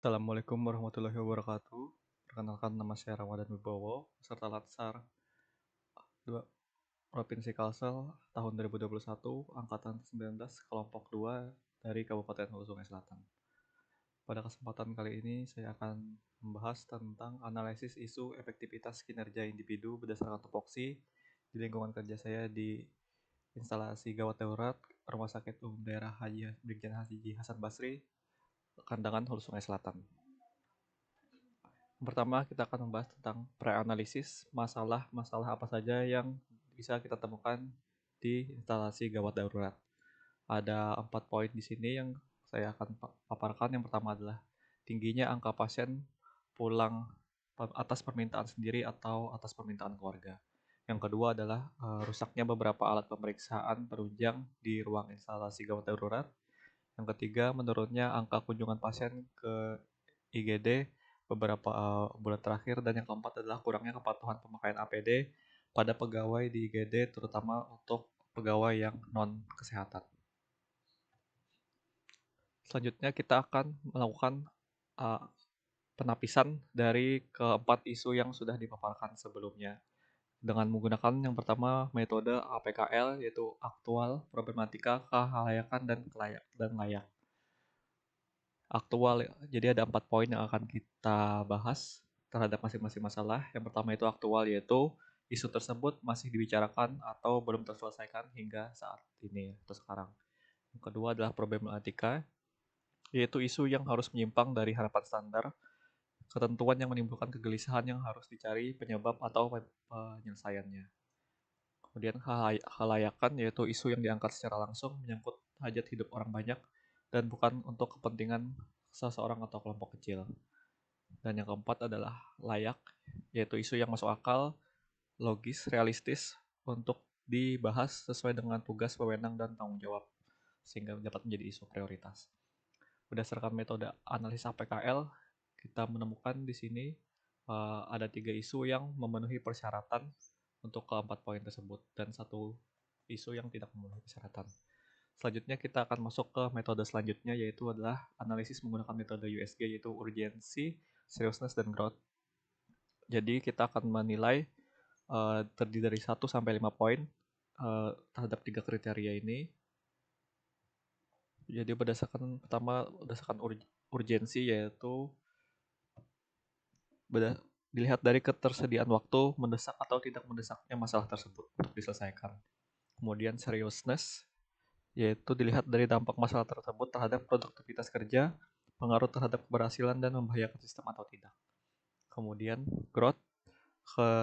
Assalamualaikum warahmatullahi wabarakatuh. Perkenalkan, nama saya Ramadan Wibowo, peserta Latsar 2 Provinsi Kalsel tahun 2021, angkatan 19, kelompok 2 dari Kabupaten Hulu Sungai Selatan. Pada kesempatan kali ini saya akan membahas tentang analisis isu efektivitas kinerja individu berdasarkan tupoksi di lingkungan kerja saya di instalasi gawat darurat Rumah Sakit Umum Daerah Haji Brigjen Haji Hasan Basri, Kandangan, Hulu Sungai Selatan. Pertama, kita akan membahas tentang pre-analisis masalah-masalah apa saja yang bisa kita temukan di instalasi gawat darurat. Ada 4 poin di sini yang saya akan paparkan. Yang pertama adalah tingginya angka pasien pulang atas permintaan sendiri atau atas permintaan keluarga. Yang kedua adalah rusaknya beberapa alat pemeriksaan penunjang di ruang instalasi gawat darurat. Yang ketiga, menurunnya angka kunjungan pasien ke IGD beberapa bulan terakhir. Dan yang keempat adalah kurangnya kepatuhan pemakaian APD pada pegawai di IGD, terutama untuk pegawai yang non-kesehatan. Selanjutnya kita akan melakukan uh, penapisan dari keempat isu yang sudah dipaparkan sebelumnya dengan menggunakan yang pertama metode APKL, yaitu aktual, problematika, kehalayakan, dan layak. Aktual, jadi ada 4 poin yang akan kita bahas terhadap masing-masing masalah. Yang pertama itu aktual, yaitu isu tersebut masih dibicarakan atau belum terselesaikan hingga saat ini atau sekarang. Yang kedua adalah problematika, yaitu isu yang harus menyimpang dari harapan standar, ketentuan yang menimbulkan kegelisahan yang harus dicari penyebab atau penyelesaiannya. Kemudian khalayakan, yaitu isu yang diangkat secara langsung menyangkut hajat hidup orang banyak dan bukan untuk kepentingan seseorang atau kelompok kecil. Dan yang keempat adalah layak, yaitu isu yang masuk akal, logis, realistis untuk dibahas sesuai dengan tugas, wewenang, dan tanggung jawab, sehingga dapat menjadi isu prioritas. Berdasarkan metode analisis APKL, kita menemukan di sini ada 3 isu yang memenuhi persyaratan untuk keempat poin tersebut, dan 1 isu yang tidak memenuhi persyaratan. Selanjutnya kita akan masuk ke metode selanjutnya, yaitu adalah analisis menggunakan metode USG, yaitu urgency, seriousness, dan growth. Jadi kita akan menilai terdiri dari 1 sampai 5 poin terhadap 3 kriteria ini. Jadi berdasarkan urgensi, yaitu dilihat dari ketersediaan waktu, mendesak atau tidak mendesaknya masalah tersebut untuk diselesaikan. Kemudian seriousness, yaitu dilihat dari dampak masalah tersebut terhadap produktivitas kerja, pengaruh terhadap keberhasilan, dan membahayakan sistem atau tidak. Kemudian growth,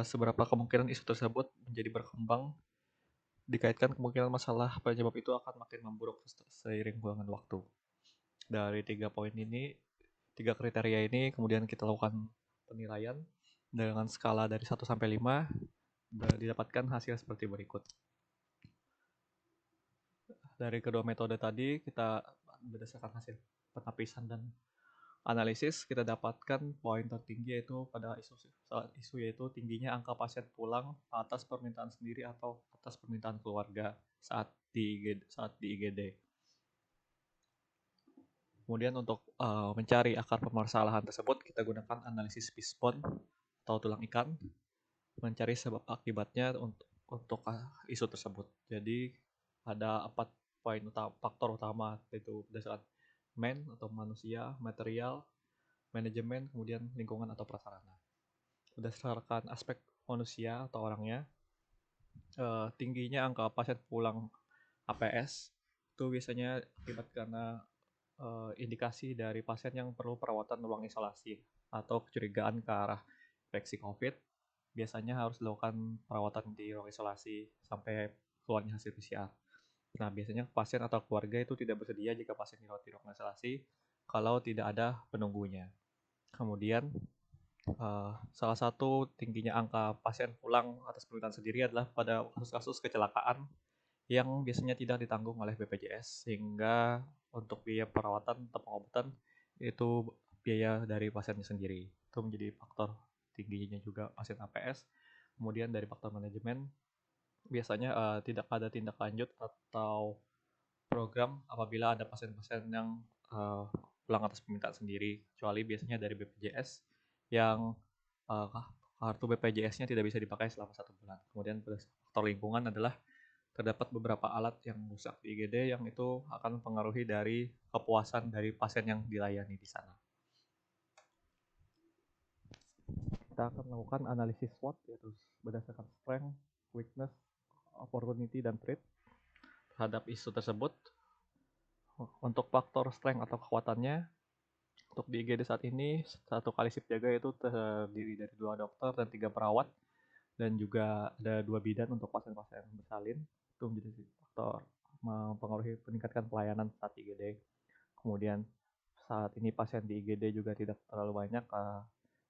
seberapa kemungkinan isu tersebut menjadi berkembang, dikaitkan kemungkinan masalah penyebab itu akan makin memburuk seiring berjalannya waktu. Dari 3 poin ini, 3 kriteria ini, kemudian kita lakukan penilaian dengan skala dari 1 sampai 5, didapatkan hasil seperti berikut. Dari kedua metode tadi, kita berdasarkan hasil penapisan dan analisis, kita dapatkan poin tertinggi yaitu pada isu yaitu tingginya angka pasien pulang atas permintaan sendiri atau atas permintaan keluarga saat di IGD. Kemudian untuk mencari akar permasalahan tersebut, kita gunakan analisis fishbone atau tulang ikan, mencari sebab akibatnya untuk isu tersebut. Jadi ada 4 poin faktor utama, yaitu berdasarkan atau manusia, material, manajemen, kemudian lingkungan atau prasarana. Berdasarkan aspek manusia atau orangnya, tingginya angka pasien pulang APS itu biasanya akibat karena indikasi dari pasien yang perlu perawatan ruang isolasi atau kecurigaan ke arah infeksi COVID. Biasanya harus dilakukan perawatan di ruang isolasi sampai keluarnya hasil PCR. Nah, biasanya pasien atau keluarga itu tidak bersedia jika pasien dirawat di ruang isolasi kalau tidak ada penunggunya. Kemudian, salah satu tingginya angka pasien pulang atas permintaan sendiri adalah pada kasus-kasus kecelakaan yang biasanya tidak ditanggung oleh BPJS, sehingga untuk biaya perawatan atau pengobatan itu biaya dari pasiennya sendiri. Itu menjadi faktor tingginya juga pasien APS. Kemudian dari faktor manajemen, biasanya tidak ada tindak lanjut atau program apabila ada pasien-pasien yang pulang atas permintaan sendiri, kecuali biasanya dari BPJS yang kartu BPJS-nya tidak bisa dipakai selama 1 bulan. Kemudian faktor lingkungan adalah terdapat beberapa alat yang rusak di IGD yang itu akan mempengaruhi dari kepuasan dari pasien yang dilayani di sana. Kita akan melakukan analisis SWOT, yaitu berdasarkan strength, weakness, opportunity, dan threat terhadap isu tersebut. Untuk faktor strength atau kekuatannya, untuk di IGD saat ini, 1 kali shift jaga itu terdiri dari 2 dokter dan 3 perawat, dan juga ada 2 bidan untuk pasien-pasien bersalin. Itu menjadi faktor mempengaruhi meningkatkan pelayanan saat IGD. Kemudian saat ini pasien di IGD juga tidak terlalu banyak.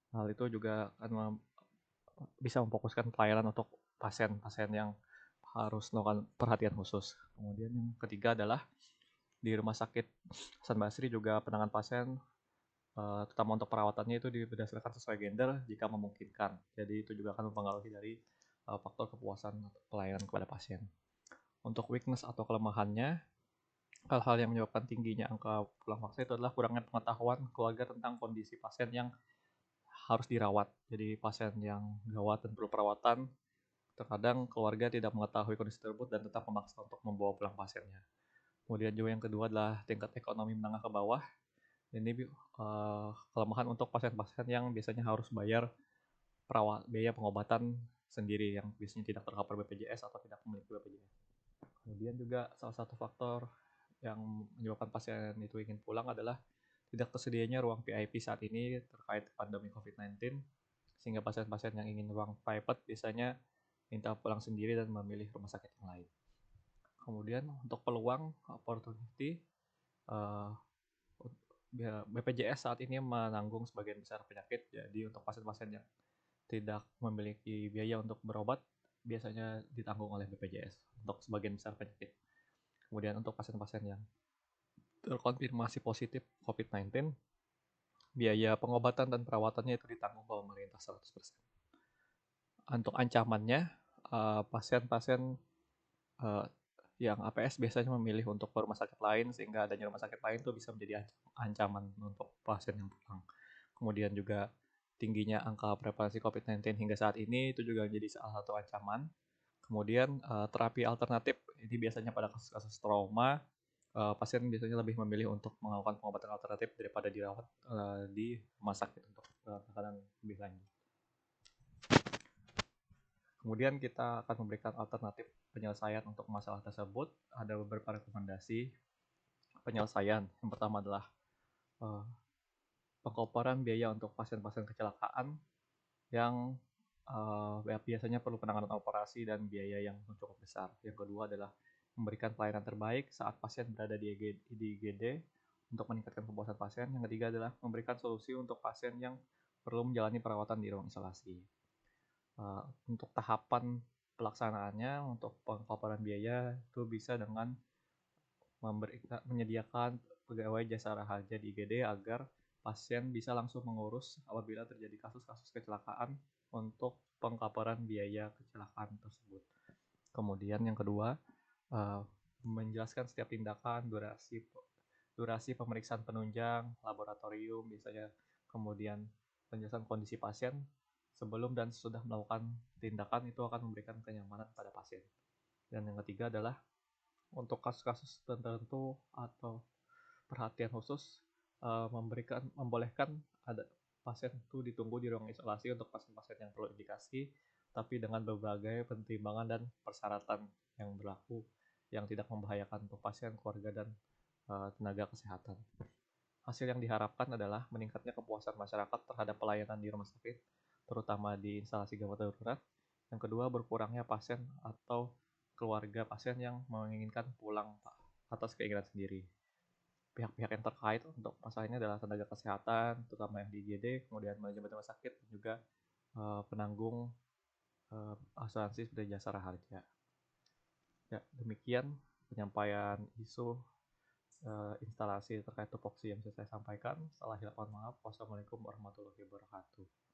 Hal itu juga akan bisa memfokuskan pelayanan untuk pasien-pasien yang harus melakukan perhatian khusus. Kemudian yang ketiga adalah di Rumah Sakit Hasan Basri juga penanganan pasien, terutama untuk perawatannya itu berdasarkan sesuai gender jika memungkinkan. Jadi itu juga akan mempengaruhi dari faktor kepuasan pelayanan kepada pasien. Untuk weakness atau kelemahannya, hal-hal yang menyebabkan tingginya angka pulang paksa itu adalah kurangnya pengetahuan keluarga tentang kondisi pasien yang harus dirawat. Jadi pasien yang gawat dan perlu perawatan, terkadang keluarga tidak mengetahui kondisi tersebut dan tetap memaksa untuk membawa pulang pasiennya. Kemudian juga yang kedua adalah tingkat ekonomi menengah ke bawah. Ini kelemahan untuk pasien-pasien yang biasanya harus bayar biaya pengobatan sendiri yang biasanya tidak tercover BPJS atau tidak memiliki BPJS. Kemudian juga salah satu faktor yang menyebabkan pasien itu ingin pulang adalah tidak tersedianya ruang VIP saat ini terkait pandemi COVID-19, sehingga pasien-pasien yang ingin ruang private biasanya minta pulang sendiri dan memilih rumah sakit yang lain. Kemudian untuk peluang opportunity, BPJS saat ini menanggung sebagian besar penyakit, jadi untuk pasien-pasien yang tidak memiliki biaya untuk berobat biasanya ditanggung oleh BPJS untuk sebagian besar penyakit. Kemudian untuk pasien-pasien yang terkonfirmasi positif COVID-19, biaya pengobatan dan perawatannya itu ditanggung pemerintah 100%. Untuk ancamannya, pasien-pasien yang APS biasanya memilih untuk ke rumah sakit lain, sehingga adanya rumah sakit lain itu bisa menjadi ancaman untuk pasien yang pulang. Kemudian juga tingginya angka prevalensi COVID-19 hingga saat ini itu juga menjadi salah satu ancaman. Kemudian terapi alternatif, ini biasanya pada kasus-kasus trauma, pasien biasanya lebih memilih untuk melakukan pengobatan alternatif daripada dirawat di rumah sakit untuk penanganan lebih lanjut. Kemudian kita akan memberikan alternatif penyelesaian untuk masalah tersebut. Ada beberapa rekomendasi penyelesaian. Yang pertama adalah pengkoporan biaya untuk pasien-pasien kecelakaan yang biasanya perlu penanganan operasi dan biaya yang cukup besar. Yang kedua adalah memberikan pelayanan terbaik saat pasien berada di IGD untuk meningkatkan kepuasan pasien. Yang ketiga adalah memberikan solusi untuk pasien yang perlu menjalani perawatan di ruang isolasi. Untuk tahapan pelaksanaannya, untuk pengkoporan biaya itu bisa dengan menyediakan pegawai jasara harja di IGD agar pasien bisa langsung mengurus apabila terjadi kasus-kasus kecelakaan untuk pengkaparan biaya kecelakaan tersebut. Kemudian yang kedua, menjelaskan setiap tindakan, durasi pemeriksaan penunjang, laboratorium biasanya, kemudian penjelasan kondisi pasien sebelum dan sesudah melakukan tindakan itu akan memberikan kenyamanan pada pasien. Dan yang ketiga adalah untuk kasus-kasus tertentu atau perhatian khusus, membolehkan ada pasien itu ditunggu di ruang isolasi untuk pasien-pasien yang perlu indikasi, tapi dengan berbagai pertimbangan dan persyaratan yang berlaku yang tidak membahayakan untuk pasien, keluarga, dan tenaga kesehatan. Hasil yang diharapkan adalah meningkatnya kepuasan masyarakat terhadap pelayanan di rumah sakit, terutama di instalasi gawat darurat. Yang kedua, berkurangnya pasien atau keluarga pasien yang menginginkan pulang atas keinginan sendiri. Pihak-pihak yang terkait untuk masalah ini adalah tenaga kesehatan, terutama yang di IGD, kemudian manajemen rumah sakit, dan juga penanggung asuransi seperti jasara harja. Ya, demikian penyampaian isu instalasi terkait tupoksi yang bisa saya sampaikan. Salah hilaf mohon maaf. Wassalamualaikum warahmatullahi wabarakatuh.